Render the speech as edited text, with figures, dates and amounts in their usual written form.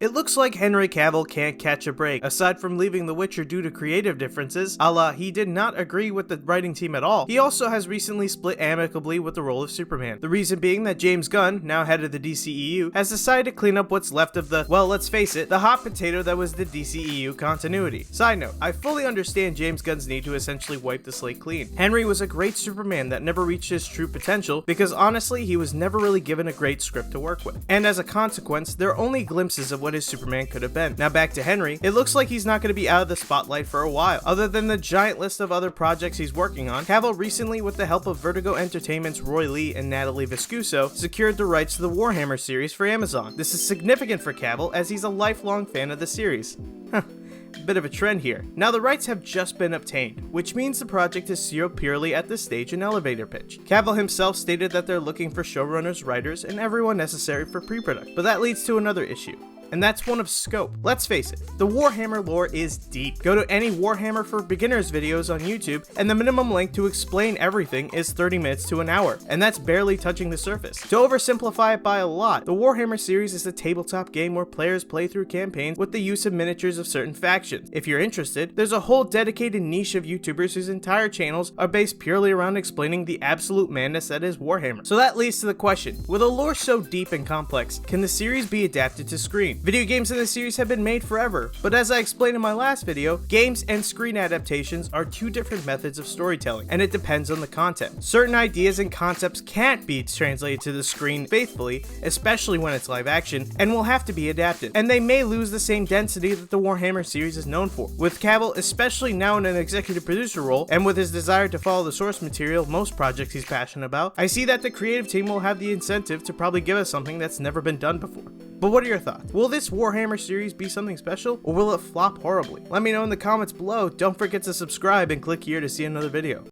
It looks like Henry Cavill can't catch a break. Aside from leaving The Witcher due to creative differences, a la he did not agree with the writing team at all, he also has recently split amicably with the role of Superman. The reason being that James Gunn, now head of the DCEU, has decided to clean up what's left of the, well, let's face it, the hot potato that was the DCEU continuity. Side note, I fully understand James Gunn's need to essentially wipe the slate clean. Henry was a great Superman that never reached his true potential because honestly, he was never really given a great script to work with. And as a consequence, there are only glimpses of what his Superman could have been. Now back to Henry, it looks like he's not going to be out of the spotlight for a while. Other than the giant list of other projects he's working on, Cavill recently, with the help of Vertigo Entertainment's Roy Lee and Natalie Viscuso, secured the rights to the Warhammer series for Amazon. This is significant for Cavill as he's a lifelong fan of the series. Bit of a trend here. Now the rights have just been obtained, which means the project is sealed purely at this stage in elevator pitch. Cavill himself stated that they're looking for showrunners, writers, and everyone necessary for pre-production. But that leads to another issue, and that's one of scope. Let's face it, the Warhammer lore is deep. Go to any Warhammer for Beginners videos on YouTube, and the minimum length to explain everything is 30 minutes to an hour, and that's barely touching the surface. To oversimplify it by a lot, the Warhammer series is a tabletop game where players play through campaigns with the use of miniatures of certain factions. If you're interested, there's a whole dedicated niche of YouTubers whose entire channels are based purely around explaining the absolute madness that is Warhammer. So that leads to the question, with a lore so deep and complex, can the series be adapted to screen? Video games in the series have been made forever, but as I explained in my last video, games and screen adaptations are two different methods of storytelling, and it depends on the content. Certain ideas and concepts can't be translated to the screen faithfully, especially when it's live action, and will have to be adapted, and they may lose the same density that the Warhammer series is known for. With Cavill, especially now in an executive producer role, and with his desire to follow the source material of most projects he's passionate about, I see that the creative team will have the incentive to probably give us something that's never been done before. But what are your thoughts? Will this Warhammer series be something special, or will it flop horribly? Let me know in the comments below. Don't forget to subscribe and click here to see another video.